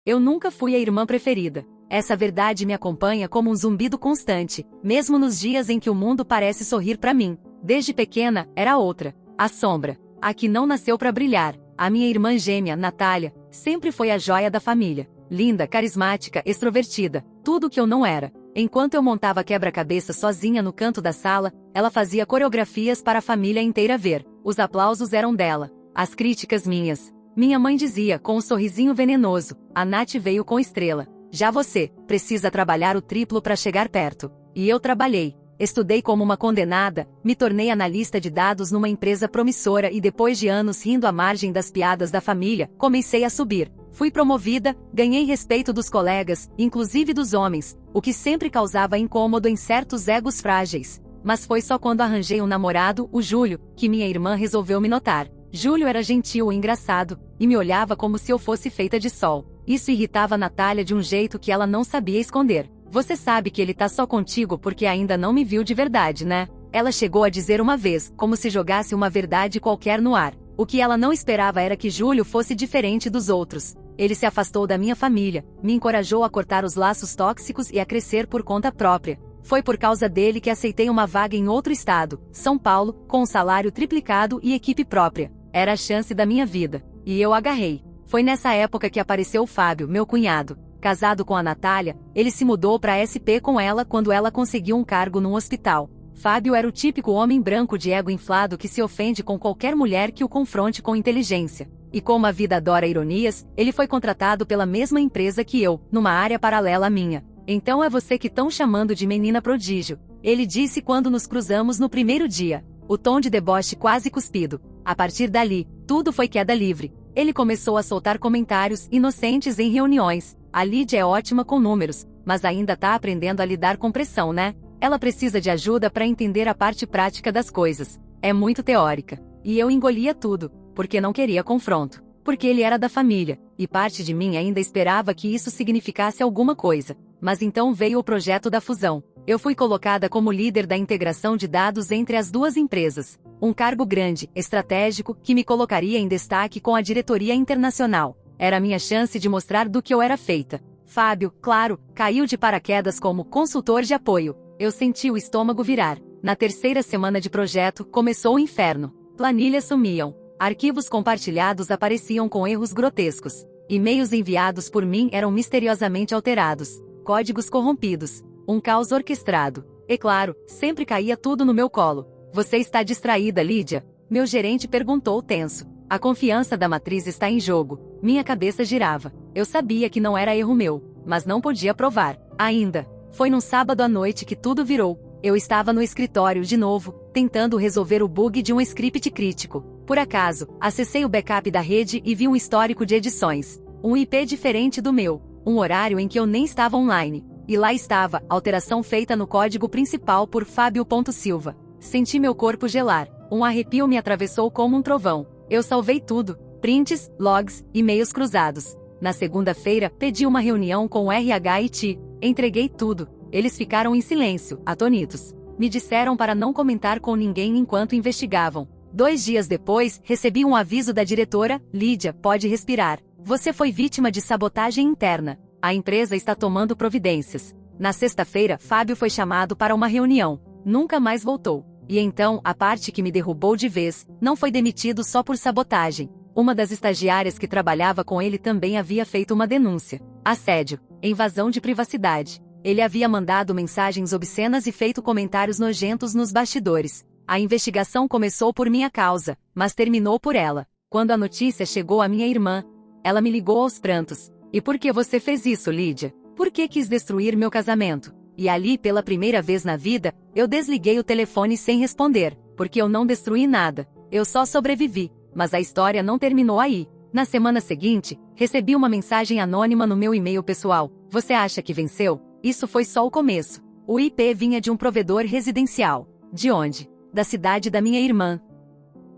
Eu nunca fui a irmã preferida. Essa verdade me acompanha como um zumbido constante, mesmo nos dias em que o mundo parece sorrir para mim. Desde pequena, era outra. A sombra. A que não nasceu para brilhar. A minha irmã gêmea, Natália, sempre foi a joia da família. Linda, carismática, extrovertida. Tudo o que eu não era. Enquanto eu montava quebra-cabeça sozinha no canto da sala, ela fazia coreografias para a família inteira ver. Os aplausos eram dela. As críticas minhas. Minha mãe dizia com um sorrisinho venenoso: a Nath veio com estrela. Já você, precisa trabalhar o triplo para chegar perto. E eu trabalhei. Estudei como uma condenada, me tornei analista de dados numa empresa promissora e depois de anos rindo à margem das piadas da família, comecei a subir. Fui promovida, ganhei respeito dos colegas, inclusive dos homens, o que sempre causava incômodo em certos egos frágeis. Mas foi só quando arranjei um namorado, o Júlio, que minha irmã resolveu me notar. Júlio era gentil e engraçado, e me olhava como se eu fosse feita de sol. Isso irritava a Natália de um jeito que ela não sabia esconder. Você sabe que ele tá só contigo porque ainda não me viu de verdade, né? Ela chegou a dizer uma vez, como se jogasse uma verdade qualquer no ar. O que ela não esperava era que Júlio fosse diferente dos outros. Ele se afastou da minha família, me encorajou a cortar os laços tóxicos e a crescer por conta própria. Foi por causa dele que aceitei uma vaga em outro estado, São Paulo, com um salário triplicado e equipe própria. Era a chance da minha vida. E eu agarrei. Foi nessa época que apareceu o Fábio, meu cunhado. Casado com a Natália, ele se mudou para SP com ela quando ela conseguiu um cargo num hospital. Fábio era o típico homem branco de ego inflado que se ofende com qualquer mulher que o confronte com inteligência. E como a vida adora ironias, ele foi contratado pela mesma empresa que eu, numa área paralela à minha. Então é você que estão chamando de menina prodígio, ele disse quando nos cruzamos no primeiro dia. O tom de deboche quase cuspido. A partir dali, tudo foi queda livre. Ele começou a soltar comentários inocentes em reuniões. A Lídia é ótima com números, mas ainda tá aprendendo a lidar com pressão, né? Ela precisa de ajuda para entender a parte prática das coisas. É muito teórica. E eu engolia tudo, porque não queria confronto. Porque ele era da família, e parte de mim ainda esperava que isso significasse alguma coisa. Mas então veio o projeto da fusão. Eu fui colocada como líder da integração de dados entre as duas empresas. Um cargo grande, estratégico, que me colocaria em destaque com a diretoria internacional. Era a minha chance de mostrar do que eu era feita. Fábio, claro, caiu de paraquedas como consultor de apoio. Eu senti o estômago virar. Na terceira semana de projeto, começou o inferno. Planilhas sumiam. Arquivos compartilhados apareciam com erros grotescos. E-mails enviados por mim eram misteriosamente alterados. Códigos corrompidos. Um caos orquestrado. E claro, sempre caía tudo no meu colo. Você está distraída, Lídia? Meu gerente perguntou tenso. A confiança da matriz está em jogo. Minha cabeça girava. Eu sabia que não era erro meu, mas não podia provar. Ainda. Foi num sábado à noite que tudo virou. Eu estava no escritório de novo, tentando resolver o bug de um script crítico. Por acaso, acessei o backup da rede e vi um histórico de edições. Um IP diferente do meu. Um horário em que eu nem estava online. E lá estava, alteração feita no código principal por Fábio.Silva. Senti meu corpo gelar. Um arrepio me atravessou como um trovão. Eu salvei tudo. Prints, logs, e-mails cruzados. Na segunda-feira, pedi uma reunião com o RH e TI. Entreguei tudo. Eles ficaram em silêncio, atonitos. Me disseram para não comentar com ninguém enquanto investigavam. 2 dias depois, recebi um aviso da diretora: Lídia, pode respirar. Você foi vítima de sabotagem interna. A empresa está tomando providências. Na sexta-feira, Fábio foi chamado para uma reunião. Nunca mais voltou. E então, a parte que me derrubou de vez, não foi demitido só por sabotagem. Uma das estagiárias que trabalhava com ele também havia feito uma denúncia. Assédio. Invasão de privacidade. Ele havia mandado mensagens obscenas e feito comentários nojentos nos bastidores. A investigação começou por minha causa, mas terminou por ela. Quando a notícia chegou à minha irmã, ela me ligou aos prantos. E por que você fez isso, Lídia? Por que quis destruir meu casamento? E ali, pela primeira vez na vida, eu desliguei o telefone sem responder, porque eu não destruí nada. Eu só sobrevivi. Mas a história não terminou aí. Na semana seguinte, recebi uma mensagem anônima no meu e-mail pessoal. Você acha que venceu? Isso foi só o começo. O IP vinha de um provedor residencial. De onde? Da cidade da minha irmã.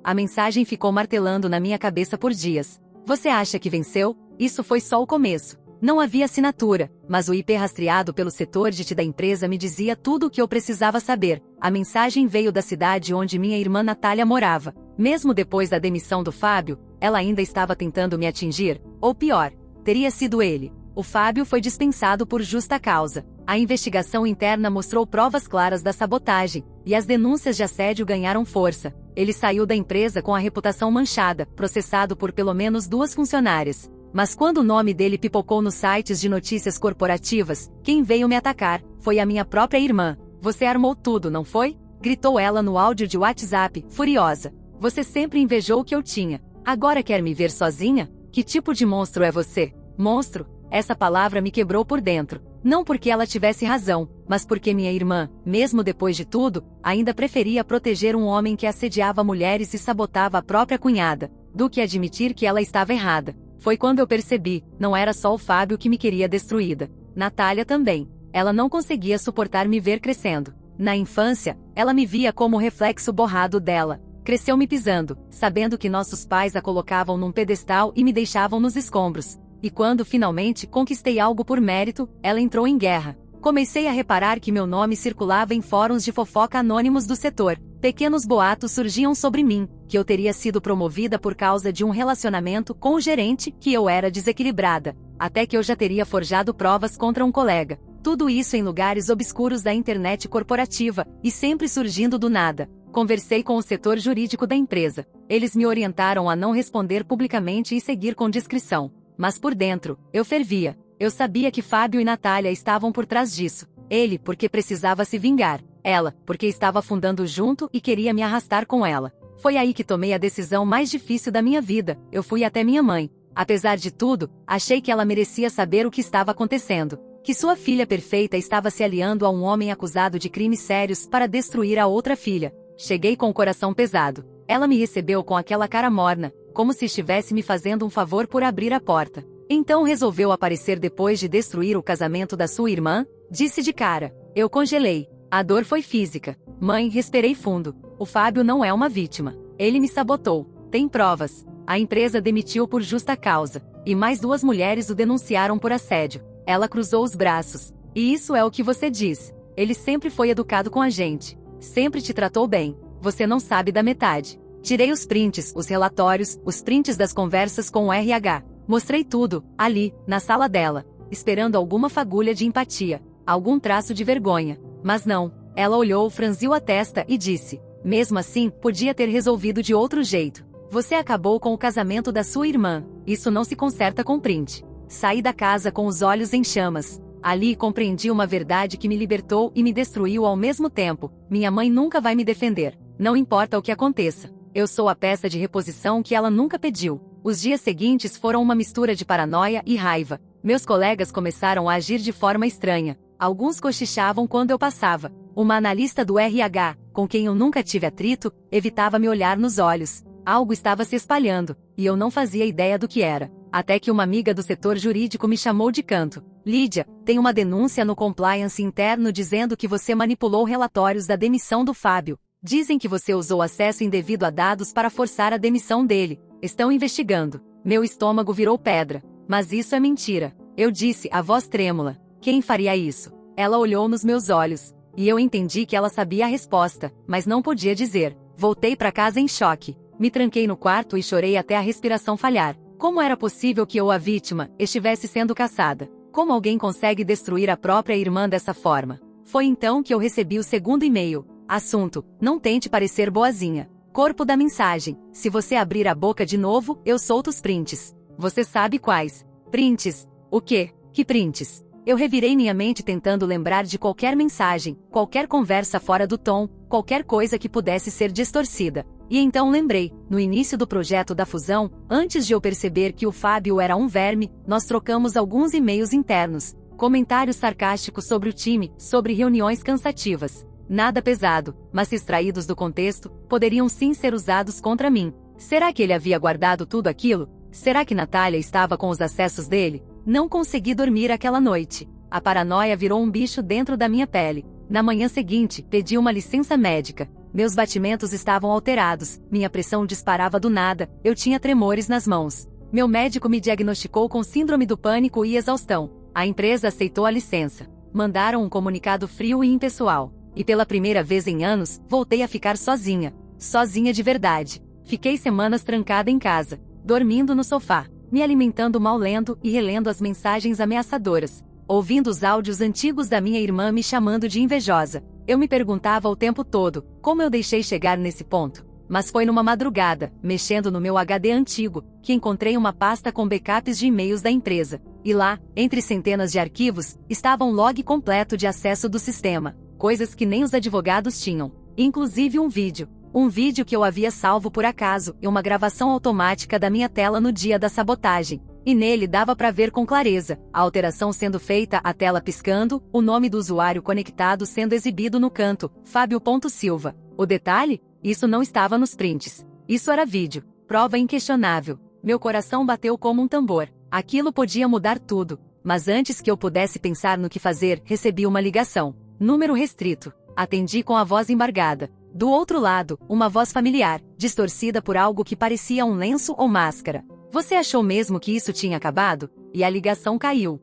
A mensagem ficou martelando na minha cabeça por dias. Você acha que venceu? Isso foi só o começo. Não havia assinatura, mas o IP rastreado pelo setor de TI da empresa me dizia tudo o que eu precisava saber. A mensagem veio da cidade onde minha irmã Natália morava. Mesmo depois da demissão do Fábio, ela ainda estava tentando me atingir, ou pior, teria sido ele. O Fábio foi dispensado por justa causa. A investigação interna mostrou provas claras da sabotagem, e as denúncias de assédio ganharam força. Ele saiu da empresa com a reputação manchada, processado por pelo menos 2 funcionárias. Mas quando o nome dele pipocou nos sites de notícias corporativas, quem veio me atacar foi a minha própria irmã. Você armou tudo, não foi? Gritou ela no áudio de WhatsApp, furiosa. Você sempre invejou o que eu tinha. Agora quer me ver sozinha? Que tipo de monstro é você? Monstro? Essa palavra me quebrou por dentro. Não porque ela tivesse razão, mas porque minha irmã, mesmo depois de tudo, ainda preferia proteger um homem que assediava mulheres e sabotava a própria cunhada, do que admitir que ela estava errada. Foi quando eu percebi, não era só o Fábio que me queria destruída. Natália também. Ela não conseguia suportar me ver crescendo. Na infância, ela me via como o reflexo borrado dela. Cresceu me pisando, sabendo que nossos pais a colocavam num pedestal e me deixavam nos escombros. E quando finalmente conquistei algo por mérito, ela entrou em guerra. Comecei a reparar que meu nome circulava em fóruns de fofoca anônimos do setor. Pequenos boatos surgiam sobre mim, que eu teria sido promovida por causa de um relacionamento com o gerente, que eu era desequilibrada, até que eu já teria forjado provas contra um colega. Tudo isso em lugares obscuros da internet corporativa, e sempre surgindo do nada. Conversei com o setor jurídico da empresa. Eles me orientaram a não responder publicamente e seguir com discrição. Mas por dentro, eu fervia. Eu sabia que Fábio e Natália estavam por trás disso. Ele, porque precisava se vingar. Ela, porque estava afundando junto e queria me arrastar com ela. Foi aí que tomei a decisão mais difícil da minha vida. Eu fui até minha mãe. Apesar de tudo, achei que ela merecia saber o que estava acontecendo. Que sua filha perfeita estava se aliando a um homem acusado de crimes sérios para destruir a outra filha. Cheguei com o coração pesado. Ela me recebeu com aquela cara morna, como se estivesse me fazendo um favor por abrir a porta. Então resolveu aparecer depois de destruir o casamento da sua irmã? Disse de cara. Eu congelei. A dor foi física. Mãe, respirei fundo. O Fábio não é uma vítima. Ele me sabotou. Tem provas. A empresa demitiu por justa causa. E mais 2 mulheres o denunciaram por assédio. Ela cruzou os braços. E isso é o que você diz. Ele sempre foi educado com a gente. Sempre te tratou bem. Você não sabe da metade. Tirei os prints, os relatórios, os prints das conversas com o RH. Mostrei tudo, ali, na sala dela, esperando alguma fagulha de empatia, algum traço de vergonha. Mas não. Ela olhou, franziu a testa e disse: mesmo assim, podia ter resolvido de outro jeito. Você acabou com o casamento da sua irmã. Isso não se conserta com print. Saí da casa com os olhos em chamas. Ali compreendi uma verdade que me libertou e me destruiu ao mesmo tempo. Minha mãe nunca vai me defender. Não importa o que aconteça. Eu sou a peça de reposição que ela nunca pediu. Os dias seguintes foram uma mistura de paranoia e raiva. Meus colegas começaram a agir de forma estranha. Alguns cochichavam quando eu passava. Uma analista do RH, com quem eu nunca tive atrito, evitava me olhar nos olhos. Algo estava se espalhando, e eu não fazia ideia do que era. Até que uma amiga do setor jurídico me chamou de canto. Lídia, tem uma denúncia no compliance interno dizendo que você manipulou relatórios da demissão do Fábio. Dizem que você usou acesso indevido a dados para forçar a demissão dele. Estão investigando. Meu estômago virou pedra. Mas isso é mentira. Eu disse, a voz trêmula. Quem faria isso? Ela olhou nos meus olhos. E eu entendi que ela sabia a resposta, mas não podia dizer. Voltei para casa em choque. Me tranquei no quarto e chorei até a respiração falhar. Como era possível que eu, a vítima, estivesse sendo caçada? Como alguém consegue destruir a própria irmã dessa forma? Foi então que eu recebi o segundo e-mail. Assunto: não tente parecer boazinha. Corpo da mensagem: se você abrir a boca de novo, eu solto os prints. Você sabe quais? Prints. O quê? Que prints? Eu revirei minha mente tentando lembrar de qualquer mensagem, qualquer conversa fora do tom, qualquer coisa que pudesse ser distorcida. E então lembrei, no início do projeto da fusão, antes de eu perceber que o Fábio era um verme, nós trocamos alguns e-mails internos, comentários sarcásticos sobre o time, sobre reuniões cansativas. Nada pesado, mas se extraídos do contexto, poderiam sim ser usados contra mim. Será que ele havia guardado tudo aquilo? Será que Natália estava com os acessos dele? Não consegui dormir aquela noite. A paranoia virou um bicho dentro da minha pele. Na manhã seguinte, pedi uma licença médica. Meus batimentos estavam alterados, minha pressão disparava do nada, eu tinha tremores nas mãos. Meu médico me diagnosticou com síndrome do pânico e exaustão. A empresa aceitou a licença. Mandaram um comunicado frio e impessoal. E pela primeira vez em anos, voltei a ficar sozinha. Sozinha de verdade. Fiquei semanas trancada em casa, dormindo no sofá. me alimentando mal lendo e relendo as mensagens ameaçadoras, ouvindo os áudios antigos da minha irmã me chamando de invejosa. Eu me perguntava o tempo todo, como eu deixei chegar nesse ponto? Mas foi numa madrugada, mexendo no meu HD antigo, que encontrei uma pasta com backups de e-mails da empresa. E lá, entre centenas de arquivos, estava um log completo de acesso do sistema, coisas que nem os advogados tinham, inclusive um vídeo. Um vídeo que eu havia salvo por acaso e uma gravação automática da minha tela no dia da sabotagem. E nele dava para ver com clareza, a alteração sendo feita, a tela piscando, o nome do usuário conectado sendo exibido no canto, Fábio.Silva. O detalhe? Isso não estava nos prints. Isso era vídeo, prova inquestionável. Meu coração bateu como um tambor. Aquilo podia mudar tudo. Mas antes que eu pudesse pensar no que fazer, recebi uma ligação. Número restrito. Atendi com a voz embargada. Do outro lado, uma voz familiar, distorcida por algo que parecia um lenço ou máscara. Você achou mesmo que isso tinha acabado? E a ligação caiu.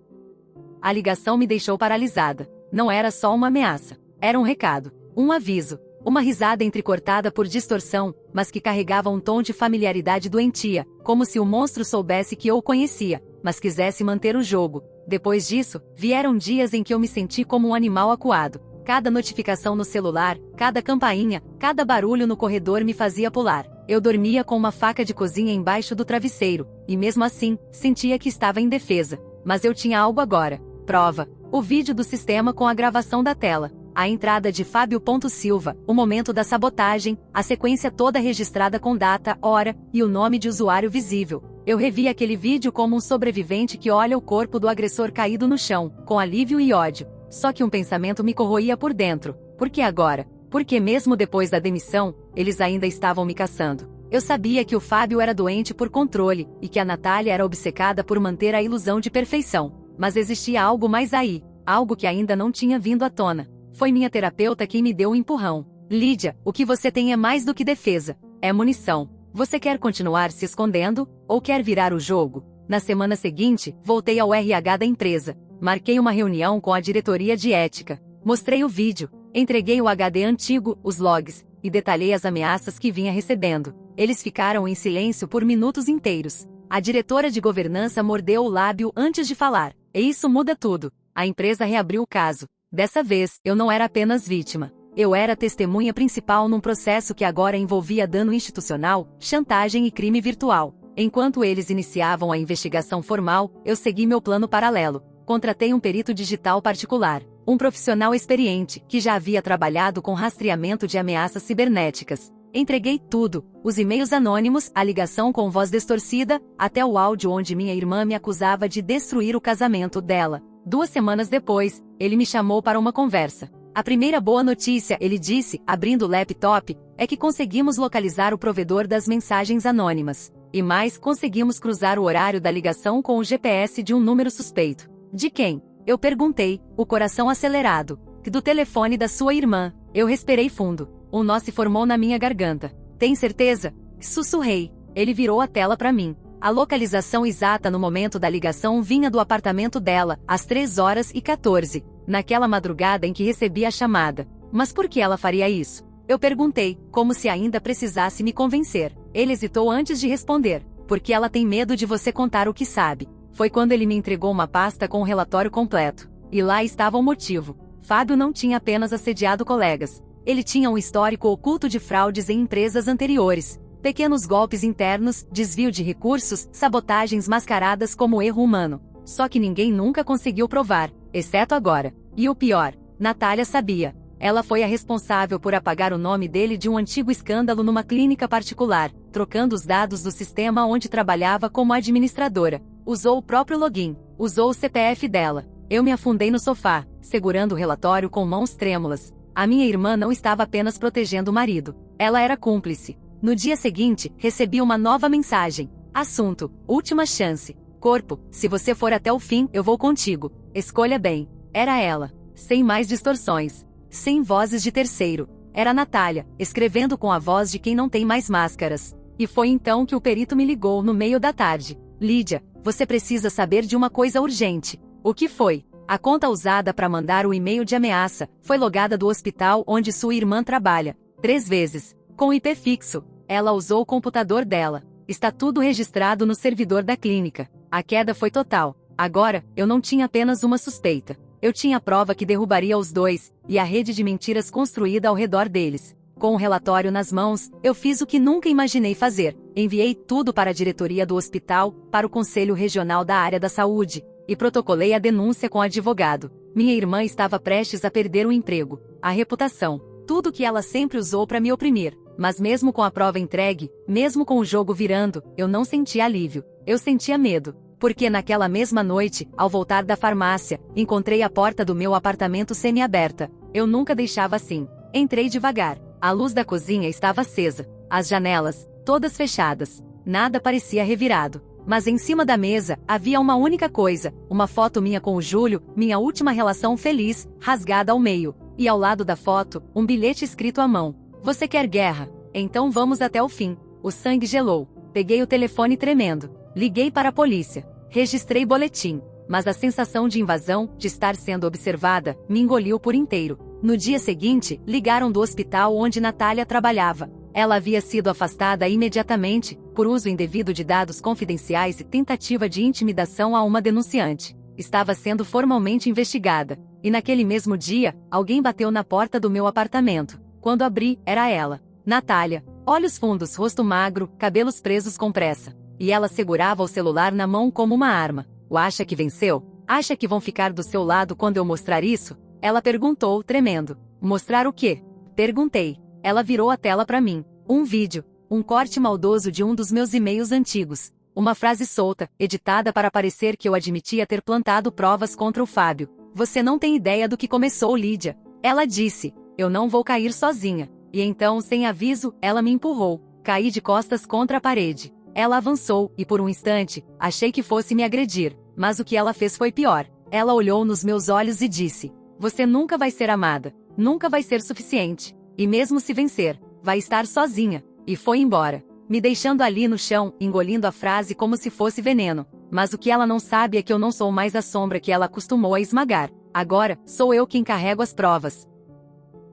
A ligação me deixou paralisada. Não era só uma ameaça. Era um recado. Um aviso. Uma risada entrecortada por distorção, mas que carregava um tom de familiaridade doentia, como se o monstro soubesse que eu o conhecia, mas quisesse manter o jogo. Depois disso, vieram dias em que eu me senti como um animal acuado. Cada notificação no celular, cada campainha, cada barulho no corredor me fazia pular. Eu dormia com uma faca de cozinha embaixo do travesseiro, e mesmo assim, sentia que estava indefesa. Mas eu tinha algo agora. Prova. O vídeo do sistema com a gravação da tela. A entrada de Fábio.Silva, o momento da sabotagem, a sequência toda registrada com data, hora, e o nome de usuário visível. Eu revi aquele vídeo como um sobrevivente que olha o corpo do agressor caído no chão, com alívio e ódio. Só que um pensamento me corroía por dentro. Por que agora? Porque mesmo depois da demissão, eles ainda estavam me caçando. Eu sabia que o Fábio era doente por controle, e que a Natália era obcecada por manter a ilusão de perfeição. Mas existia algo mais aí, algo que ainda não tinha vindo à tona. Foi minha terapeuta quem me deu um empurrão. Lídia, o que você tem é mais do que defesa. É munição. Você quer continuar se escondendo, ou quer virar o jogo? Na semana seguinte, voltei ao RH da empresa. Marquei uma reunião com a diretoria de ética. Mostrei o vídeo, entreguei o HD antigo, os logs, e detalhei as ameaças que vinha recebendo. Eles ficaram em silêncio por minutos inteiros. A diretora de governança mordeu o lábio antes de falar. E isso muda tudo. A empresa reabriu o caso. Dessa vez, eu não era apenas vítima. Eu era testemunha principal num processo que agora envolvia dano institucional, chantagem e crime virtual. Enquanto eles iniciavam a investigação formal, eu segui meu plano paralelo. Contratei um perito digital particular, um profissional experiente, que já havia trabalhado com rastreamento de ameaças cibernéticas. Entreguei tudo, os e-mails anônimos, a ligação com voz distorcida, até o áudio onde minha irmã me acusava de destruir o casamento dela. 2 semanas depois, ele me chamou para uma conversa. A primeira boa notícia, ele disse, abrindo o laptop, é que conseguimos localizar o provedor das mensagens anônimas. E mais, conseguimos cruzar o horário da ligação com o GPS de um número suspeito. De quem? Eu perguntei, o coração acelerado. Do telefone da sua irmã. Eu respirei fundo. Um nó se formou na minha garganta. Tem certeza? Sussurrei. Ele virou a tela para mim. A localização exata no momento da ligação vinha do apartamento dela, às 3h14, naquela madrugada em que recebi a chamada. Mas por que ela faria isso? Eu perguntei, como se ainda precisasse me convencer. Ele hesitou antes de responder. Porque ela tem medo de você contar o que sabe. Foi quando ele me entregou uma pasta com o relatório completo. E lá estava o motivo. Fábio não tinha apenas assediado colegas. Ele tinha um histórico oculto de fraudes em empresas anteriores. Pequenos golpes internos, desvio de recursos, sabotagens mascaradas como erro humano. Só que ninguém nunca conseguiu provar, exceto agora. E o pior, Natália sabia. Ela foi a responsável por apagar o nome dele de um antigo escândalo numa clínica particular, trocando os dados do sistema onde trabalhava como administradora. Usou o próprio login, usou o CPF dela. Eu me afundei no sofá, segurando o relatório com mãos trêmulas. A minha irmã não estava apenas protegendo o marido. Ela era cúmplice. No dia seguinte, recebi uma nova mensagem. Assunto: última chance. Corpo: se você for até o fim, eu vou contigo. Escolha bem. Era ela. Sem mais distorções. Sem vozes de terceiro. Era Natália, escrevendo com a voz de quem não tem mais máscaras. E foi então que o perito me ligou no meio da tarde. Lídia, você precisa saber de uma coisa urgente. O que foi? A conta usada para mandar o e-mail de ameaça foi logada do hospital onde sua irmã trabalha. 3 vezes. Com IP fixo. Ela usou o computador dela. Está tudo registrado no servidor da clínica. A queda foi total. Agora, eu não tinha apenas uma suspeita. Eu tinha prova que derrubaria os dois, e a rede de mentiras construída ao redor deles. Com o relatório nas mãos, eu fiz o que nunca imaginei fazer. Enviei tudo para a diretoria do hospital, para o Conselho Regional da Área da Saúde, e protocolei a denúncia com o advogado. Minha irmã estava prestes a perder o emprego, a reputação, tudo que ela sempre usou para me oprimir. Mas mesmo com a prova entregue, mesmo com o jogo virando, eu não sentia alívio. Eu sentia medo. Porque naquela mesma noite, ao voltar da farmácia, encontrei a porta do meu apartamento semi-aberta. Eu nunca deixava assim. Entrei devagar. A luz da cozinha estava acesa. As janelas, todas fechadas. Nada parecia revirado. Mas em cima da mesa, havia uma única coisa. Uma foto minha com o Júlio, minha última relação feliz, rasgada ao meio. E ao lado da foto, um bilhete escrito à mão. Você quer guerra? Então vamos até o fim. O sangue gelou. Peguei o telefone tremendo. Liguei para a polícia. Registrei boletim. Mas a sensação de invasão, de estar sendo observada, me engoliu por inteiro. No dia seguinte, ligaram do hospital onde Natália trabalhava. Ela havia sido afastada imediatamente, por uso indevido de dados confidenciais e tentativa de intimidação a uma denunciante. Estava sendo formalmente investigada. E naquele mesmo dia, alguém bateu na porta do meu apartamento. Quando abri, era ela. Natália. Olhos fundos, rosto magro, cabelos presos com pressa. E ela segurava o celular na mão como uma arma. Acha que venceu? Acha que vão ficar do seu lado quando eu mostrar isso? Ela perguntou, tremendo. Mostrar o quê? Perguntei. Ela virou a tela para mim. Um vídeo. Um corte maldoso de um dos meus e-mails antigos. Uma frase solta, editada para parecer que eu admitia ter plantado provas contra o Fábio. Você não tem ideia do que começou, Lídia. Ela disse. Eu não vou cair sozinha. E então, sem aviso, ela me empurrou. Caí de costas contra a parede. Ela avançou, e por um instante, achei que fosse me agredir. Mas o que ela fez foi pior. Ela olhou nos meus olhos e disse: Você nunca vai ser amada. Nunca vai ser suficiente. E mesmo se vencer, vai estar sozinha. E foi embora. Me deixando ali no chão, engolindo a frase como se fosse veneno. Mas o que ela não sabe é que eu não sou mais a sombra que ela acostumou a esmagar. Agora, sou eu quem carrego as provas.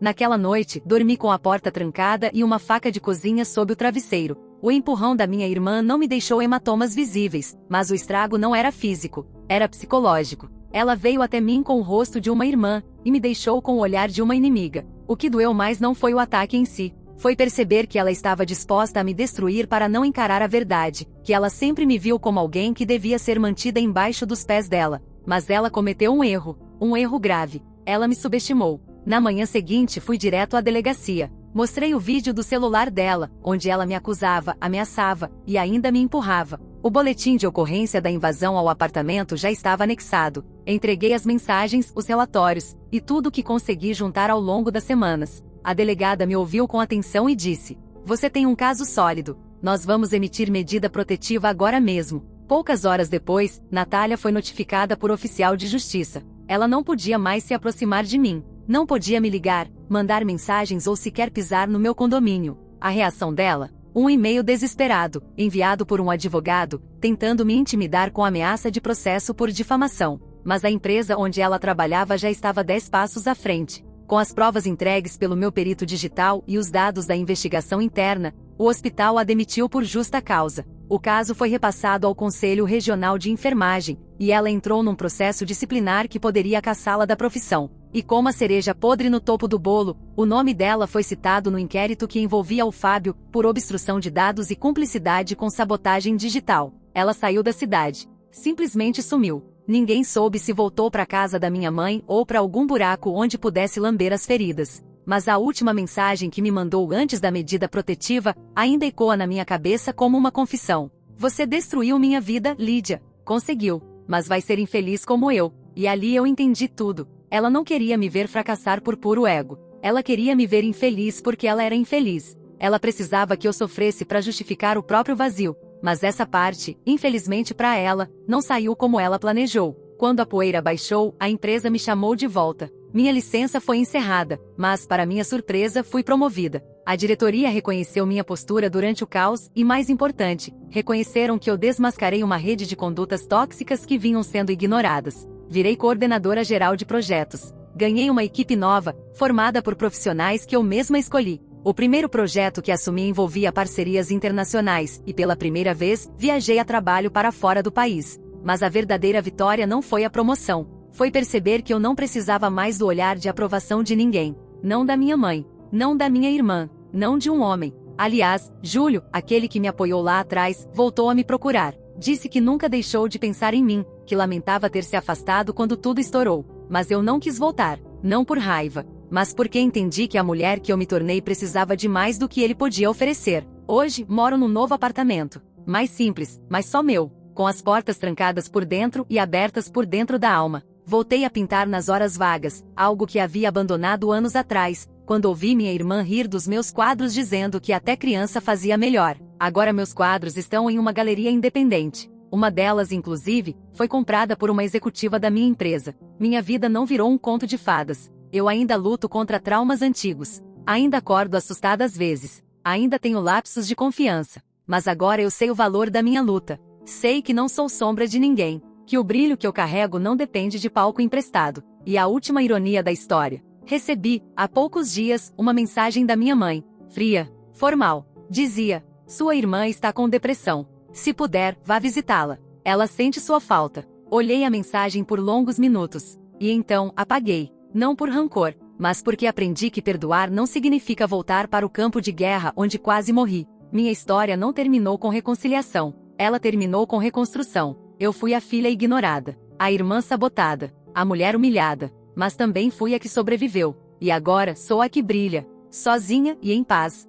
Naquela noite, dormi com a porta trancada e uma faca de cozinha sob o travesseiro. O empurrão da minha irmã não me deixou hematomas visíveis, mas o estrago não era físico, era psicológico. Ela veio até mim com o rosto de uma irmã, e me deixou com o olhar de uma inimiga. O que doeu mais não foi o ataque em si. Foi perceber que ela estava disposta a me destruir para não encarar a verdade, que ela sempre me viu como alguém que devia ser mantida embaixo dos pés dela. Mas ela cometeu um erro grave. Ela me subestimou. Na manhã seguinte fui direto à delegacia. Mostrei o vídeo do celular dela, onde ela me acusava, ameaçava, e ainda me empurrava. O boletim de ocorrência da invasão ao apartamento já estava anexado. Entreguei as mensagens, os relatórios, e tudo o que consegui juntar ao longo das semanas. A delegada me ouviu com atenção e disse: Você tem um caso sólido. Nós vamos emitir medida protetiva agora mesmo. Poucas horas depois, Natália foi notificada por oficial de justiça. Ela não podia mais se aproximar de mim. Não podia me ligar, mandar mensagens ou sequer pisar no meu condomínio. A reação dela? Um e-mail desesperado, enviado por um advogado, tentando me intimidar com ameaça de processo por difamação. Mas a empresa onde ela trabalhava já estava 10 passos à frente. Com as provas entregues pelo meu perito digital e os dados da investigação interna, o hospital a demitiu por justa causa. O caso foi repassado ao Conselho Regional de Enfermagem, e ela entrou num processo disciplinar que poderia caçá-la da profissão. E como a cereja podre no topo do bolo, o nome dela foi citado no inquérito que envolvia o Fábio, por obstrução de dados e cumplicidade com sabotagem digital. Ela saiu da cidade. Simplesmente sumiu. Ninguém soube se voltou para a casa da minha mãe ou para algum buraco onde pudesse lamber as feridas. Mas a última mensagem que me mandou antes da medida protetiva ainda ecoa na minha cabeça como uma confissão. Você destruiu minha vida, Lídia. Conseguiu. Mas vai ser infeliz como eu. E ali eu entendi tudo. Ela não queria me ver fracassar por puro ego. Ela queria me ver infeliz porque ela era infeliz. Ela precisava que eu sofresse para justificar o próprio vazio. Mas essa parte, infelizmente para ela, não saiu como ela planejou. Quando a poeira baixou, a empresa me chamou de volta. Minha licença foi encerrada, mas, para minha surpresa, fui promovida. A diretoria reconheceu minha postura durante o caos e, mais importante, reconheceram que eu desmascarei uma rede de condutas tóxicas que vinham sendo ignoradas. Virei coordenadora geral de projetos. Ganhei uma equipe nova, formada por profissionais que eu mesma escolhi. O primeiro projeto que assumi envolvia parcerias internacionais, e pela primeira vez, viajei a trabalho para fora do país. Mas a verdadeira vitória não foi a promoção. Foi perceber que eu não precisava mais do olhar de aprovação de ninguém. Não da minha mãe. Não da minha irmã. Não de um homem. Aliás, Júlio, aquele que me apoiou lá atrás, voltou a me procurar. Disse que nunca deixou de pensar em mim, que lamentava ter se afastado quando tudo estourou. Mas eu não quis voltar. Não por raiva, mas porque entendi que a mulher que eu me tornei precisava de mais do que ele podia oferecer. Hoje, moro num novo apartamento. Mais simples, mas só meu. Com as portas trancadas por dentro e abertas por dentro da alma. Voltei a pintar nas horas vagas, algo que havia abandonado anos atrás, quando ouvi minha irmã rir dos meus quadros dizendo que até criança fazia melhor. Agora meus quadros estão em uma galeria independente. Uma delas, inclusive, foi comprada por uma executiva da minha empresa. Minha vida não virou um conto de fadas. Eu ainda luto contra traumas antigos. Ainda acordo assustada às vezes. Ainda tenho lapsos de confiança. Mas agora eu sei o valor da minha luta. Sei que não sou sombra de ninguém. Que o brilho que eu carrego não depende de palco emprestado. E a última ironia da história. Recebi, há poucos dias, uma mensagem da minha mãe. Fria, formal. Dizia: sua irmã está com depressão. Se puder, vá visitá-la. Ela sente sua falta. Olhei a mensagem por longos minutos. E então, apaguei. Não por rancor, mas porque aprendi que perdoar não significa voltar para o campo de guerra onde quase morri. Minha história não terminou com reconciliação. Ela terminou com reconstrução. Eu fui a filha ignorada, a irmã sabotada, a mulher humilhada, mas também fui a que sobreviveu. E agora sou a que brilha, sozinha e em paz.